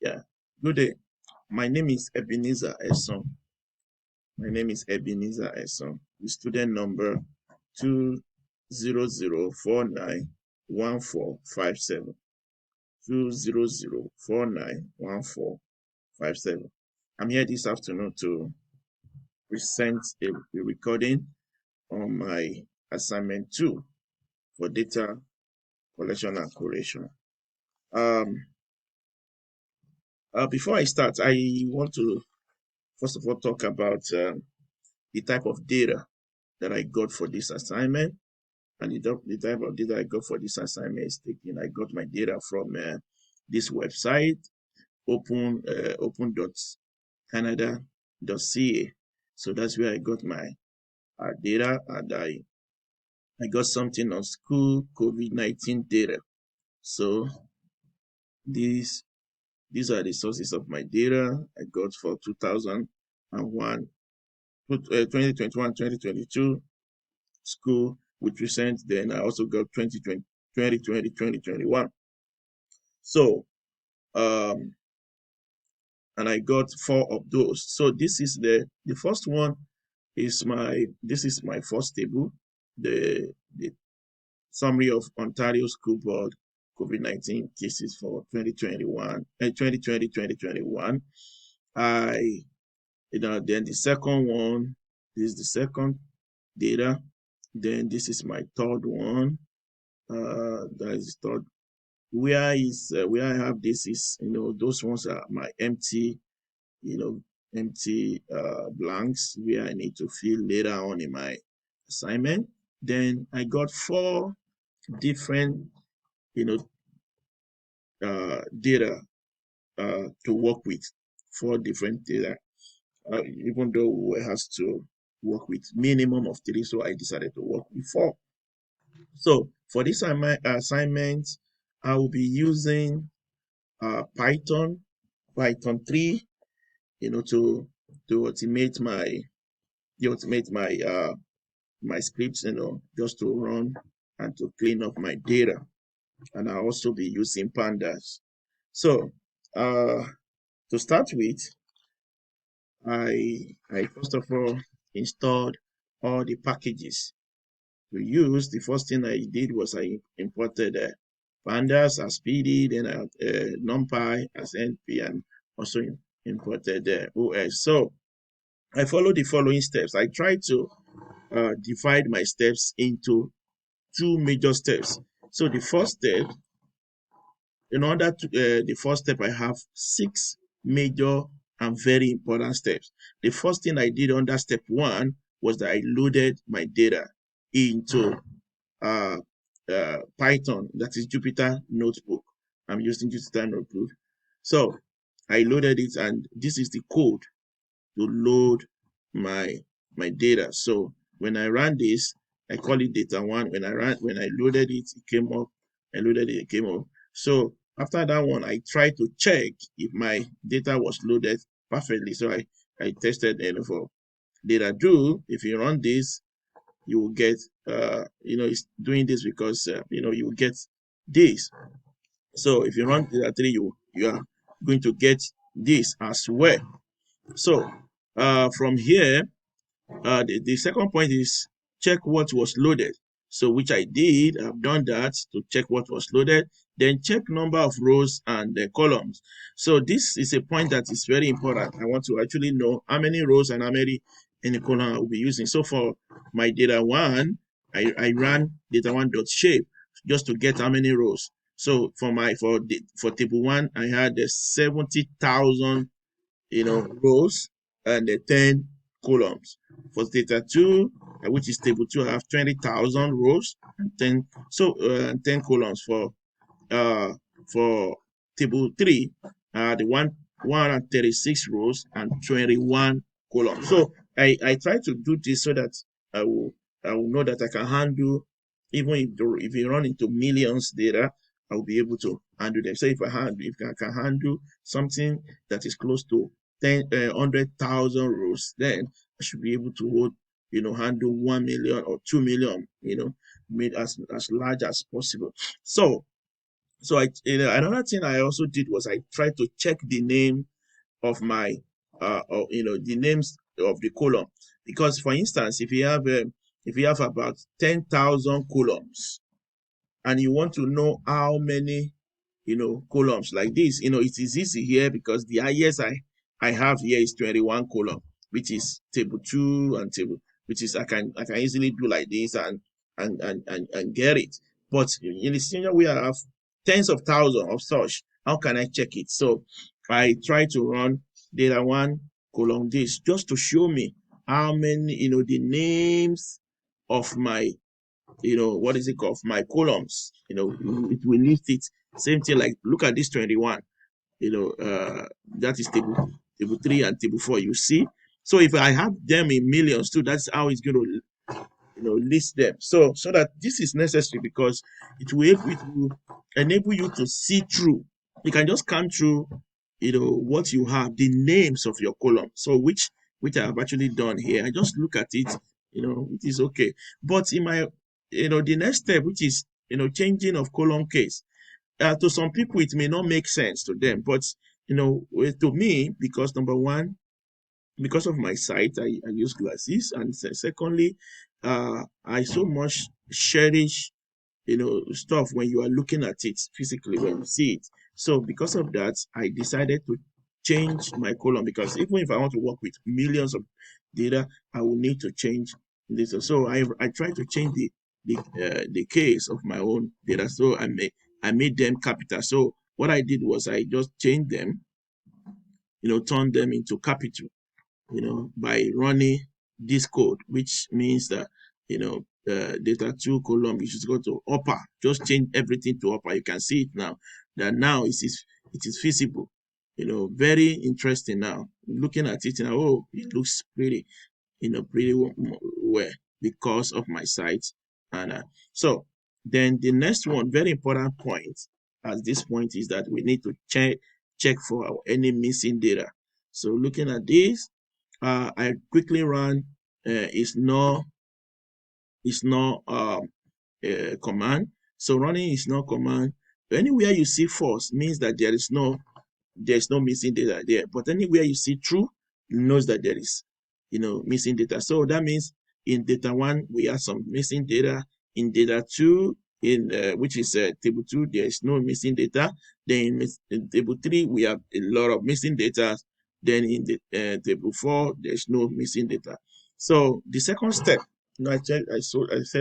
Yeah. Good day. My name is Ebenezer Esson. My name is Ebenezer Esson. The student number 200491457. 200491457. I'm here this afternoon to present a recording on my assignment 2 for data collection and curation. Before I start, I want to first of all talk about the type of data that I got for this assignment. And the type of data I got for this assignment is taken. I got my data from this website, open.canada.ca. So that's where I got my data, and I got something on school COVID-19 data. So these are the sources of my data I got for 2001, 2021, 2022 school with recent. Then I also got 2020, 2020, 2021. So and I got 4 of those. So this is the first one is my first table, the summary of Ontario School Board COVID-19 cases for 2021 and 2020, 2021. Then the second one is the second data. Then this is my third one. That is third. Where I have this is, those ones are my empty, empty blanks where I need to fill later on in my assignment. Then I got 4 different, data to work with, 4 different data. Even though we has to work with minimum of 3, so I decided to work with 4. So for this assignment, I will be using Python 3, to automate my scripts, just to run and to clean up my data. And I'll also be using pandas. So to start with, I first of all installed all the packages to use. The first thing I did was I imported pandas as PD, then I NumPy as NP, and also imported OS. So I followed the following steps. I tried to divide my steps into 2 major steps. So the first step, the first step, I have 6 major and very important steps. The first thing I did under step 1 was that I loaded my data into Python, that is Jupyter Notebook. I'm using Jupyter Notebook. So I loaded it, and this is the code to load my data. So when I ran this, I call it data 1. When I loaded it, it came up. I loaded it, it came up. So after that one, I tried to check if my data was loaded perfectly. So I tested for data do. If you run this, you will get it's doing this because you will get this. So if you run data 3, you are going to get this as well. So from here, the second point is check what was loaded. So which I did. I've done that to check what was loaded. Then check number of rows and the columns. So this is a point that is very important. I want to actually know how many rows and how many any column I will be using. So for my data 1, I ran data1.shape just to get how many rows. So for table 1, I had 70,000 rows and 10 columns. For data 2, which is table 2, I have 20,000 rows and 10 columns. For table 3, the 136 rows and 21 columns. So I try to do this so that I will know that I can handle, even if you run into millions data, I will be able to handle them. So if I can handle something that is close to 100,000 rows, then I should be able to handle 1 million or 2 million, made as large as possible. So So another thing I also did was I tried to check the name of my or, the names of the column, because for instance, if you have about 10,000 columns and you want to know how many columns like this, it is easy here because the highest I have here is 21 column, which is table 2 and table, which is I can easily do like this and get it. But in the senior we have tens of thousands of such. How can I check it? So I try to run data one column this just to show me how many, the names of my, what is it called, my columns. It will list it. Same thing, like look at this 21, that is table 3 and table 4, you see. So if I have them in millions too, that's how it's going to list them. So that this is necessary because it will enable you to see through. You can just come through what you have, the names of your column. So which I have actually done here. I just look at it, it is okay. But in my the next step, which is changing of column case, to some people it may not make sense to them, but to me, because number one, because of my sight, I use glasses, and secondly, I so much cherish stuff when you are looking at it physically, when you see it. So because of that, I decided to change my column, because even if I want to work with millions of data, I will need to change this. So I try to change the case of my own data. So I made them capital. So what I did was I just changed them, turned them into capital, by running this code, which means that, data 2 column, you should go to upper, just change everything to upper. You can see it now, that now it is feasible, very interesting now. Looking at it now, oh, it looks pretty, pretty well because of my site. And so then the next one, very important point at this point, is that we need to check for any missing data. So looking at this, I quickly run is no command. So running is no command. Anywhere you see false means that there's no missing data there. But anywhere you see true, it knows that there is missing data. So that means in data 1 we have some missing data. In data 2, which is table 2, there is no missing data. Then in table 3 we have a lot of missing data. Then in the table 4 there's no missing data. So the second step, I said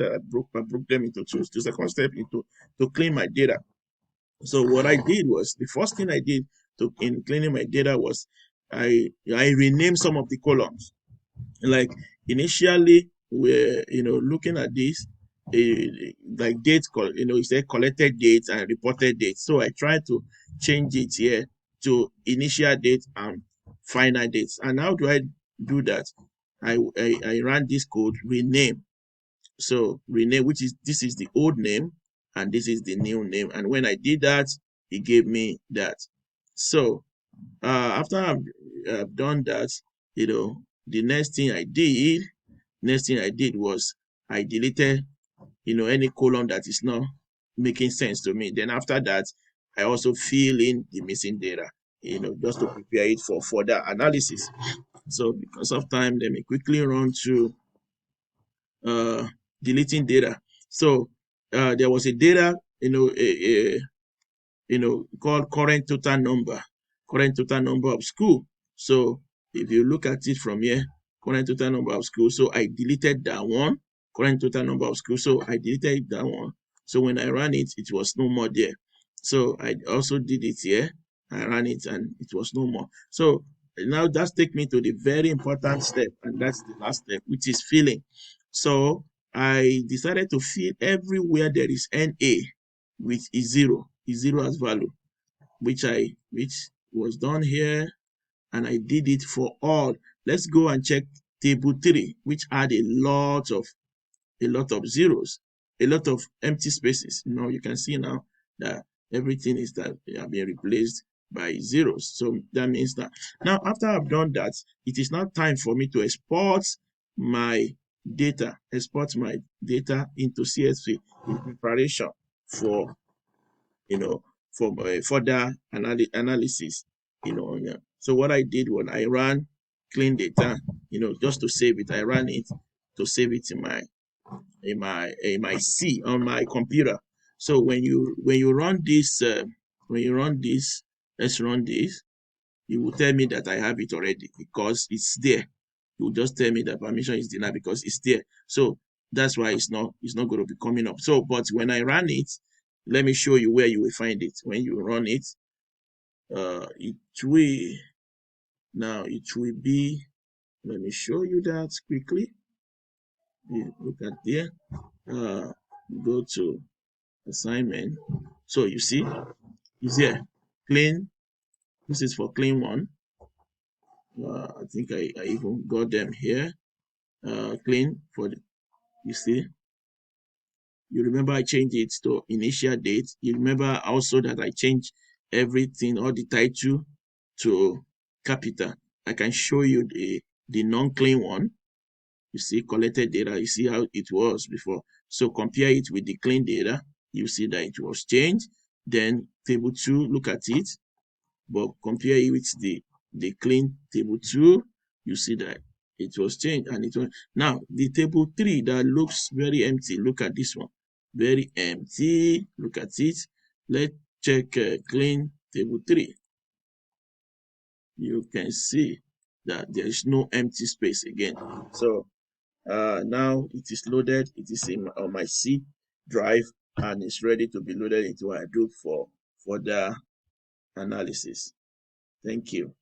that I broke them into two. The second step into to clean my data. So what I did was, the first thing I did in cleaning my data was I renamed some of the columns. Like initially we're looking at this, like dates, it said collected dates and reported dates. So I tried to change it here to initial date and final dates. And how do I do that? I ran this code rename. So rename, this is the old name and this is the new name. And when I did that, it gave me that. So after I've done that, the next thing I did was I deleted any column that is not making sense to me. Then after that, I also fill in the missing data, just to prepare it for further analysis. So because of time, let me quickly run through deleting data. So there was a data, called current total number of school. So if you look at it from here, current total number of school. So I deleted that one, current total number of school. So I deleted that one. So when I ran it, it was no more there. So I also did it here. I ran it and it was no more. So now that's take me to the very important step, and that's the last step, which is filling. So I decided to fill everywhere there is NA with is zero as value, which was done here, and I did it for all. Let's go and check table 3, which had a lot of zeros, a lot of empty spaces. Now you can see now that everything is that have been replaced by zeros. So that means that now after I've done that, it is now time for me to export my data into CSV in preparation for for further analysis. Yeah. So what I did when I ran clean data, just to save it, I ran it to save it in my C on my computer. So when you run this, let's run this. It will tell me that I have it already because it's there. It will just tell me that permission is denied because it's there. So that's why it's not going to be coming up. So, but when I run it, let me show you where you will find it. When you run it, it will be. Let me show you that quickly. Look at there. Go to assignment. So you see, it's here. Clean. This is for clean one. I think I even got them here. Clean for the, you see. You remember I changed it to initial date. You remember also that I changed everything, all the title to capital. I can show you the non-clean one. You see collected data. You see how it was before. So compare it with the clean data. You see that it was changed. Then table 2, look at it. But compare it with the clean table 2, you see that it was changed. And it was now the table 3 that looks very empty. Look at this one, very empty. Look at it. Let's check clean table 3. You can see that there is no empty space again. So now it is loaded. It is on my C drive and it's ready to be loaded into Hadoop for further analysis. Thank you.